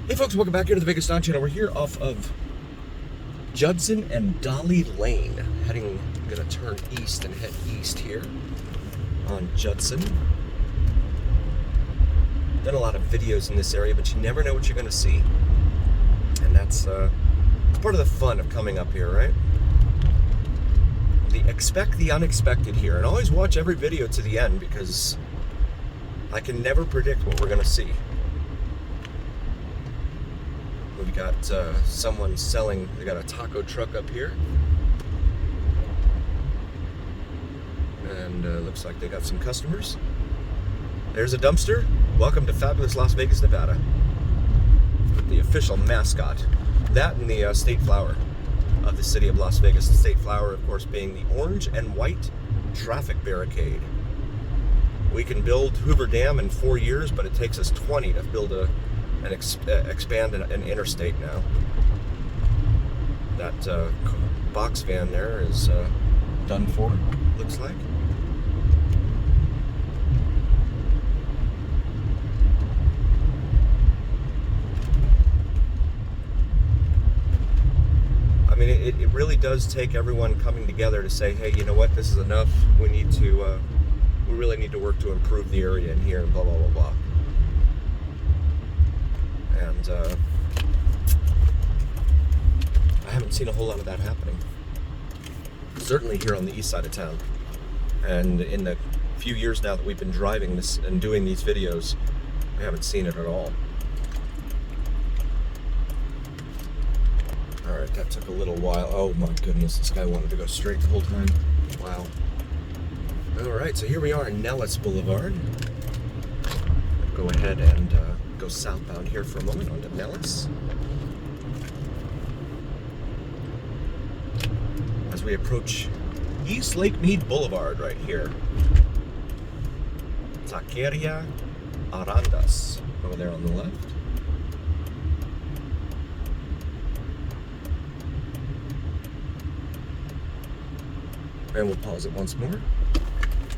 Hey folks, welcome back here to the Vegas Don Channel. We're here off of Judson and Dolly Lane. Gonna turn east and head east here on Judson. Done a lot of videos in this area, but you never know what you're gonna see. And that's it's part of the fun of coming up here, right? Expect the unexpected here, and always watch every video to the end because I can never predict what we're gonna see. We've got someone selling, they got a taco truck up here. And looks like they got some customers. There's a dumpster. Welcome to fabulous Las Vegas, Nevada. The official mascot. That and the state flower of the city of Las Vegas. The state flower, of course, being the orange and white traffic barricade. We can build Hoover Dam in 4 years, but it takes us 20 to build expand an interstate now. That box van there is done for, looks like. I mean, it really does take everyone coming together to say, hey, you know what, this is enough. We really need to work to improve the area in here and blah, blah, blah, blah. And I haven't seen a whole lot of that happening. Certainly here on the east side of town. And in the few years now that we've been driving this and doing these videos, I haven't seen it at all. Alright, that took a little while. Oh my goodness, this guy wanted to go straight the whole time. Wow. Alright, so here we are in Nellis Boulevard. Go ahead and go southbound here for a moment onto Nellis. As we approach East Lake Mead Boulevard right here. Taqueria Arandas over there on the left. And we'll pause it once more.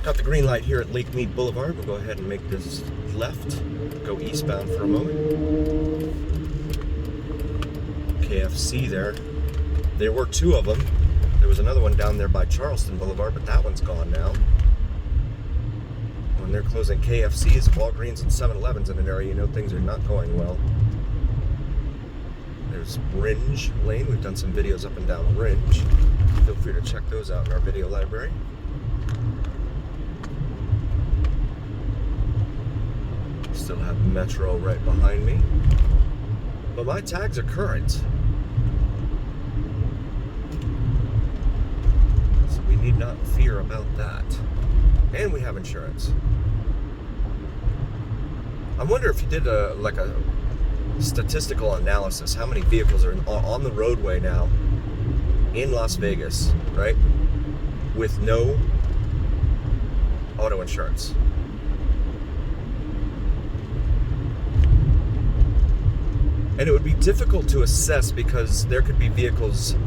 Got the green light here at Lake Mead Boulevard. We'll go ahead and make this left, go eastbound for a moment. KFC there. There were two of them. There was another one down there by Charleston Boulevard, but that one's gone now. When they're closing KFCs, Walgreens, and 7-Elevens in an area, you know things are not going well. There's Ringe Lane. We've done some videos up and down Ringe. Feel free to check those out in our video library. Still have Metro right behind me. But my tags are current. So we need not fear about that. And we have insurance. I wonder if you did a statistical analysis, how many vehicles are on the roadway now in Las Vegas, right? With no auto insurance. And it would be difficult to assess because there could be vehicles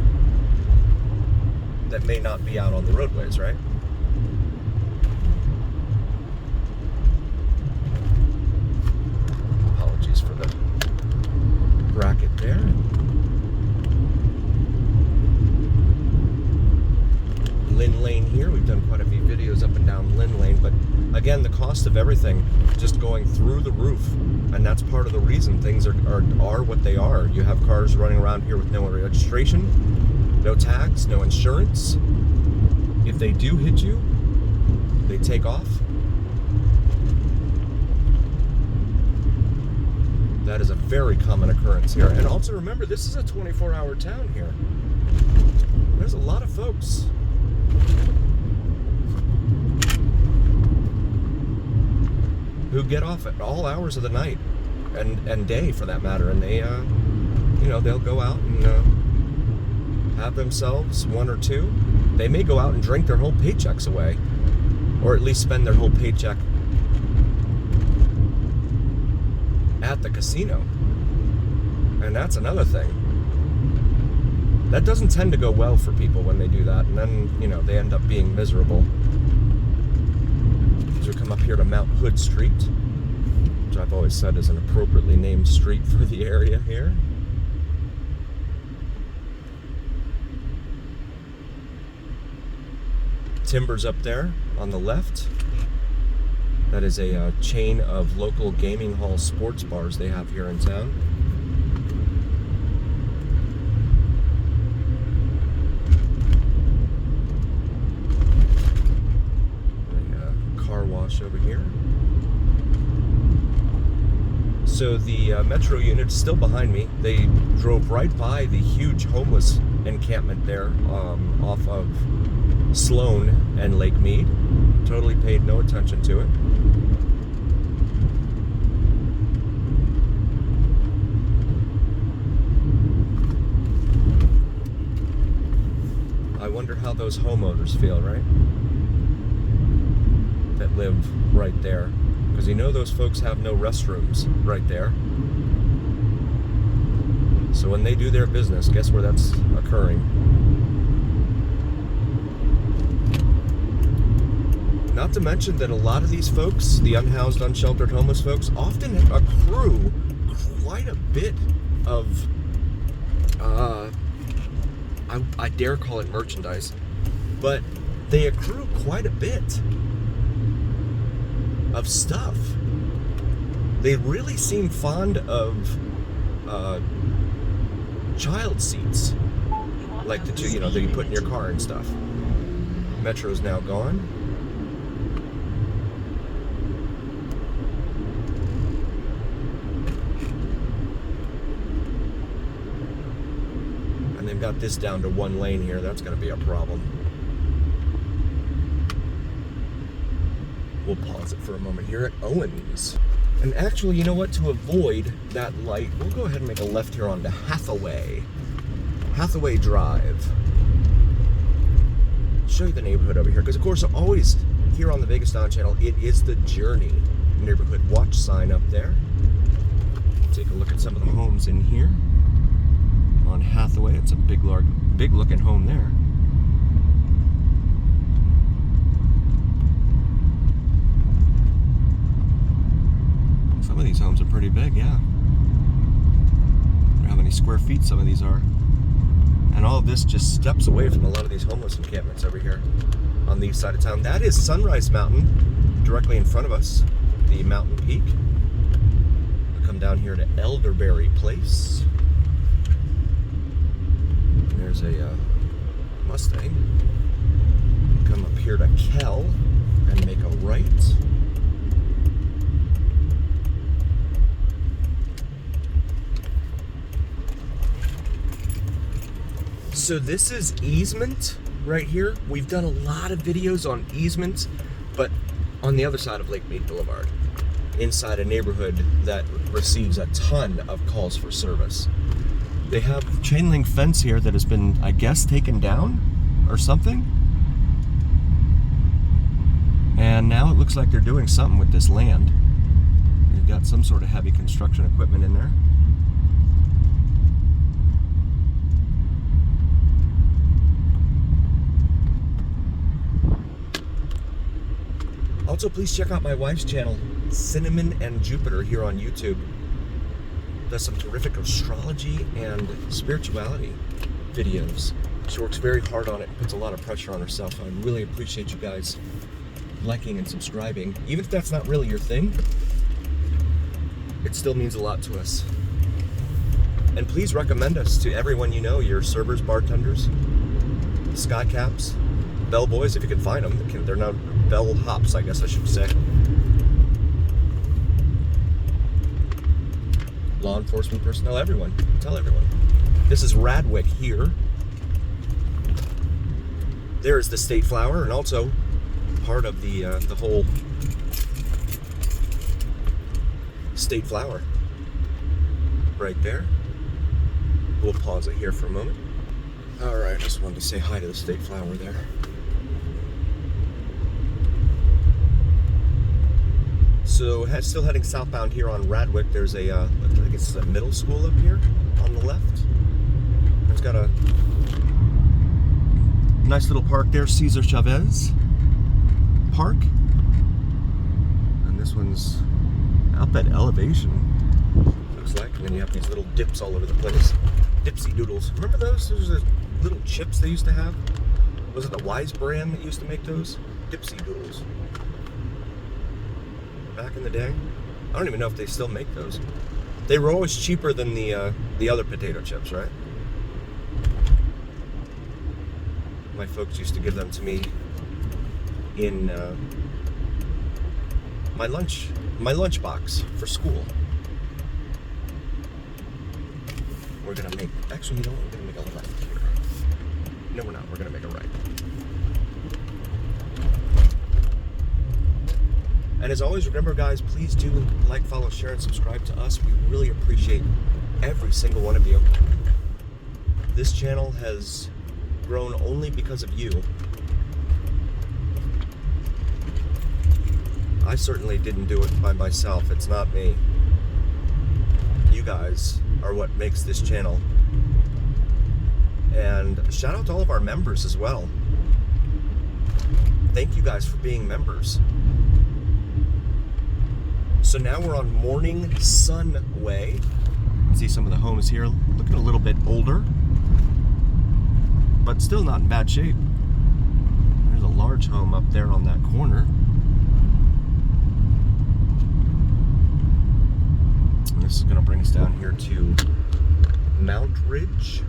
that may not be out on the roadways, right? Apologies for the bracket there. Lynn Lane here. We've done quite a few videos up and down Lynn Lane, but again, the cost of everything just going through the roof, and that's part of the reason things are what they are. You have cars running around here with no registration, no tags, no insurance. If they do hit you, they take off. That is a very common occurrence here. And also remember, this is a 24-hour town here. There's a lot of folks who get off at all hours of the night and day for that matter, and they they'll go out and have themselves one or two. They may go out and drink their whole paychecks away, or at least spend their whole paycheck at the casino. And that's another thing. That doesn't tend to go well for people when they do that, and then, they end up being miserable. As we come up here to Mount Hood Street, which I've always said is an appropriately named street for the area here. Timbers up there on the left. That is a chain of local gaming hall sports bars they have here in town. A car wash over here. So the metro unit is still behind me. They drove right by the huge homeless encampment there off of Sloan and Lake Mead. Totally paid no attention to it. I wonder how those homeowners feel, right? That live right there. Because you know those folks have no restrooms right there. So when they do their business, guess where that's occurring? Not to mention that a lot of these folks, the unhoused, unsheltered, homeless folks, often accrue quite a bit of, I dare call it merchandise, but they accrue quite a bit of stuff. They really seem fond of child seats, like that you put in your car and stuff. Metro's now gone. And they've got this down to one lane here. That's going to be a problem. We'll pause it for a moment here at Owens. And actually, you know what? To avoid that light, we'll go ahead and make a left here onto Hathaway Drive. Show you the neighborhood over here, because of course, always here on the Vegas Down channel, it is the Journey neighborhood watch sign up there. Take a look at some of the homes in here on Hathaway. It's a big looking home there. Some of these homes are pretty big, yeah. I wonder how many square feet some of these are. And all of this just steps away from a lot of these homeless encampments over here on the east side of town. That is Sunrise Mountain, directly in front of us, the mountain peak. We'll come down here to Elderberry Place. And there's a Mustang. Come up here to Kell and make a right. So this is Easement right here. We've done a lot of videos on Easement, but on the other side of Lake Mead Boulevard, inside a neighborhood that receives a ton of calls for service. They have chain link fence here that has been, I guess, taken down or something. And now it looks like they're doing something with this land. They've got some sort of heavy construction equipment in there. Also, please check out my wife's channel, Cinnamon and Jupiter, here on YouTube. Does some terrific astrology and spirituality videos. She works very hard on it and puts a lot of pressure on herself. I really appreciate you guys liking and subscribing. Even if that's not really your thing, it still means a lot to us. And please recommend us to everyone you know, your servers, bartenders, sky caps, bellboys, if you can find them. They're now bell hops, I guess I should say. Law enforcement personnel, everyone. Tell everyone. This is Radwick here. There is the State Flower, and also part of the whole State Flower right there. We'll pause it here for a moment. All right, I just wanted to say hi to the State Flower there. So, still heading southbound here on Radwick. There's a, I think it's a middle school up here on the left. It's got a nice little park there, Cesar Chavez Park. And this one's up at elevation, looks like. And then you have these little dips all over the place. Dipsy doodles. Remember those? Those are the little chips they used to have. Was it the Wise brand that used to make those? Dipsy doodles. Back in the day. I don't even know if they still make those. They were always cheaper than the other potato chips, right? My folks used to give them to me in my lunch box for school. We're gonna make, actually, you know what? We're gonna make a left here. No, we're not. We're gonna make a right. And as always, remember, guys, please do like, follow, share, and subscribe to us. We really appreciate every single one of you. This channel has grown only because of you. I certainly didn't do it by myself. It's not me. You guys are what makes this channel. And shout out to all of our members as well. Thank you guys for being members. So now we're on Morning Sun Way. See some of the homes here looking a little bit older, but still not in bad shape. There's a large home up there on that corner. And this is going to bring us down here to Mount Ridge.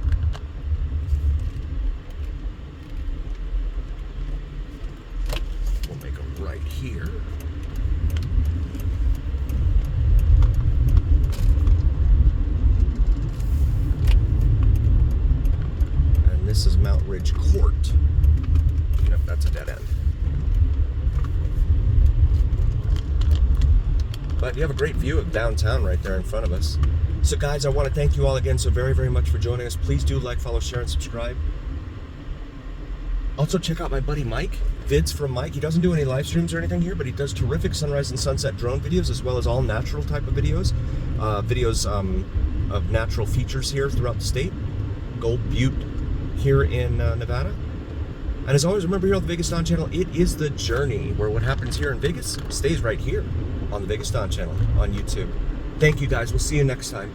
We'll make a right here. This is Mount Ridge Court. Yep, that's a dead end. But you have a great view of downtown right there in front of us. So guys, I want to thank you all again so very, very much for joining us. Please do like, follow, share, and subscribe. Also check out my buddy Mike, Vids from Mike. He doesn't do any live streams or anything here, but he does terrific sunrise and sunset drone videos, as well as all natural type of videos. Videos of natural features here throughout the state. Gold Butte here in Nevada. And as always, remember here on the Vegas Don channel, it is the journey where what happens here in Vegas stays right here on the Vegas Don channel on YouTube. Thank you guys. We'll see you next time.